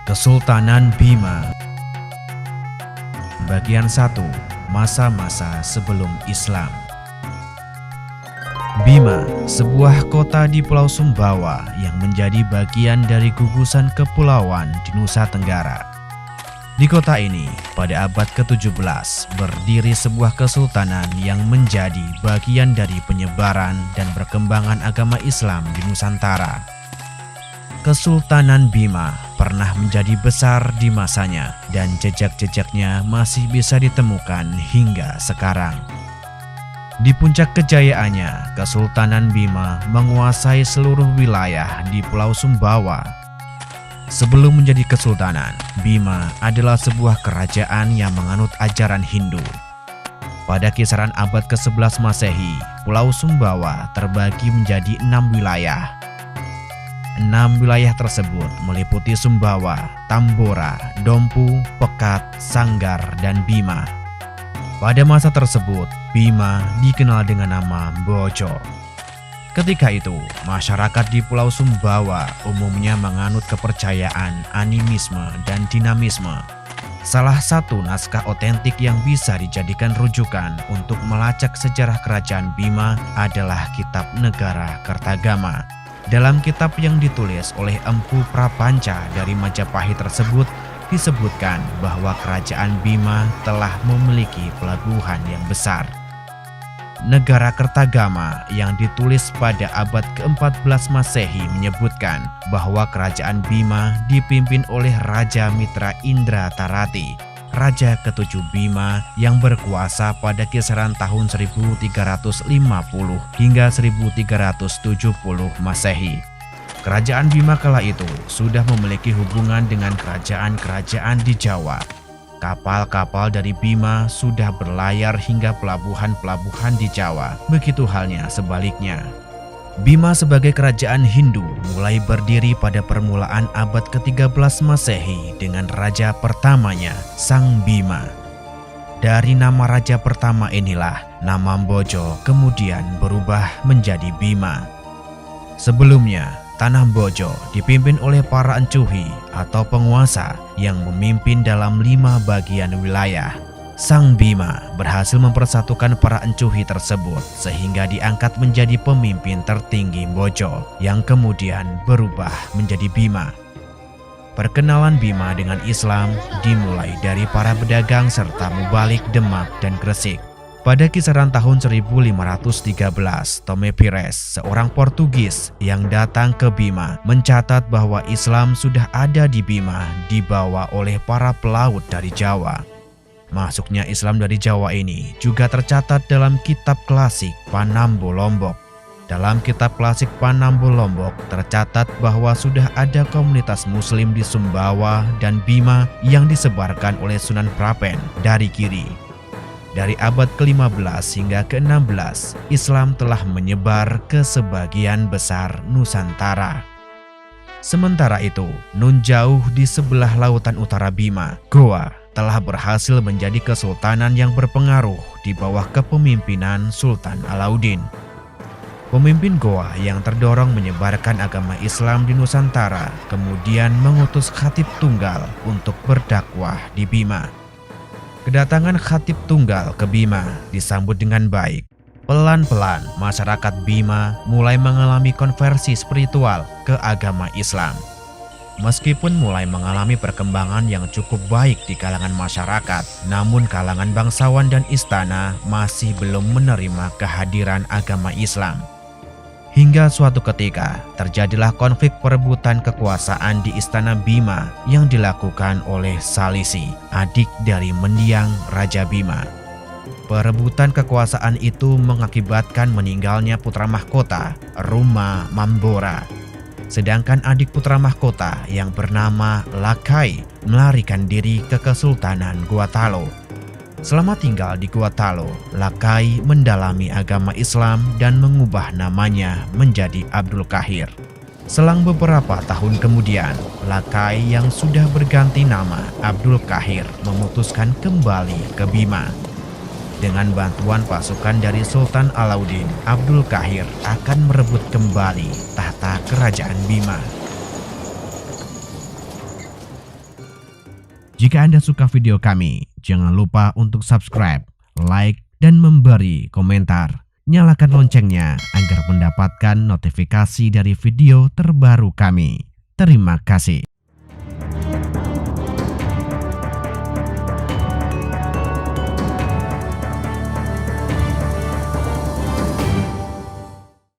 Kesultanan Bima. Bagian 1. Masa-masa sebelum Islam. Bima, sebuah kota di Pulau Sumbawa yang menjadi bagian dari gugusan kepulauan di Nusa Tenggara. Di kota ini, pada abad ke-17, berdiri sebuah kesultanan yang menjadi bagian dari penyebaran dan perkembangan agama Islam di Nusantara. Kesultanan Bima pernah menjadi besar di masanya dan jejak-jejaknya masih bisa ditemukan hingga sekarang. Di puncak kejayaannya, Kesultanan Bima menguasai seluruh wilayah di Pulau Sumbawa. Sebelum menjadi kesultanan, Bima adalah sebuah kerajaan yang menganut ajaran Hindu. Pada kisaran abad ke-11 Masehi, Pulau Sumbawa terbagi menjadi 6 wilayah. 6 wilayah tersebut meliputi Sumbawa, Tambora, Dompu, Pekat, Sanggar, dan Bima. Pada masa tersebut, Bima dikenal dengan nama Bojo. Ketika itu, masyarakat di Pulau Sumbawa umumnya menganut kepercayaan animisme dan dinamisme. Salah satu naskah otentik yang bisa dijadikan rujukan untuk melacak sejarah kerajaan Bima adalah Kitab Negara Kertagama. Dalam kitab yang ditulis oleh Empu Prapanca dari Majapahit tersebut, disebutkan bahwa kerajaan Bima telah memiliki pelabuhan yang besar. Negara Kertagama yang ditulis pada abad ke-14 Masehi menyebutkan bahwa kerajaan Bima dipimpin oleh Raja Mitra Indra Tarati, Raja ke-7 Bima yang berkuasa pada kisaran tahun 1350 hingga 1370 Masehi. Kerajaan Bima kala itu sudah memiliki hubungan dengan kerajaan-kerajaan di Jawa. Kapal-kapal dari Bima sudah berlayar hingga pelabuhan-pelabuhan di Jawa. Begitu halnya sebaliknya. Bima sebagai kerajaan Hindu mulai berdiri pada permulaan abad ke-13 Masehi dengan raja pertamanya, Sang Bima. Dari nama raja pertama inilah nama Bojo kemudian berubah menjadi Bima. Sebelumnya, Tanah Bojo dipimpin oleh para encuhi atau penguasa yang memimpin dalam 5 bagian wilayah. Sang Bima berhasil mempersatukan para encuhi tersebut sehingga diangkat menjadi pemimpin tertinggi Bojo yang kemudian berubah menjadi Bima. Perkenalan Bima dengan Islam dimulai dari para pedagang serta mubalik Demak dan Gresik. Pada kisaran tahun 1513, Tome Pires, seorang Portugis yang datang ke Bima, mencatat bahwa Islam sudah ada di Bima dibawa oleh para pelaut dari Jawa. Masuknya Islam dari Jawa ini juga tercatat dalam kitab klasik Panambo Lombok. Dalam kitab klasik Panambo Lombok tercatat bahwa sudah ada komunitas Muslim di Sumbawa dan Bima yang disebarkan oleh Sunan Prapen dari kiri. Dari abad ke-15 hingga ke-16, Islam telah menyebar ke sebagian besar Nusantara. Sementara itu, nun jauh di sebelah lautan utara Bima, Goa telah berhasil menjadi kesultanan yang berpengaruh di bawah kepemimpinan Sultan Alauddin. Pemimpin Goa yang terdorong menyebarkan agama Islam di Nusantara kemudian mengutus khatib tunggal untuk berdakwah di Bima. Kedatangan khatib tunggal ke Bima disambut dengan baik. Pelan-pelan masyarakat Bima mulai mengalami konversi spiritual ke agama Islam. Meskipun mulai mengalami perkembangan yang cukup baik di kalangan masyarakat, namun kalangan bangsawan dan istana masih belum menerima kehadiran agama Islam. Hingga suatu ketika terjadilah konflik perebutan kekuasaan di istana Bima yang dilakukan oleh Salisi, adik dari mendiang Raja Bima. Perebutan kekuasaan itu mengakibatkan meninggalnya putra mahkota, Ruma Mambora. Sedangkan adik putra mahkota yang bernama Lakai melarikan diri ke Kesultanan Guatalo. Selama tinggal di Guatalo, Lakai mendalami agama Islam dan mengubah namanya menjadi Abdul Qahir. Selang beberapa tahun kemudian, Lakai yang sudah berganti nama Abdul Qahir memutuskan kembali ke Bima. Dengan bantuan pasukan dari Sultan Alauddin, Abdul Qahir akan merebut kembali tahta kerajaan Bima. Jika Anda suka video kami, jangan lupa untuk subscribe, like, dan memberi komentar. Nyalakan loncengnya agar mendapatkan notifikasi dari video terbaru kami. Terima kasih.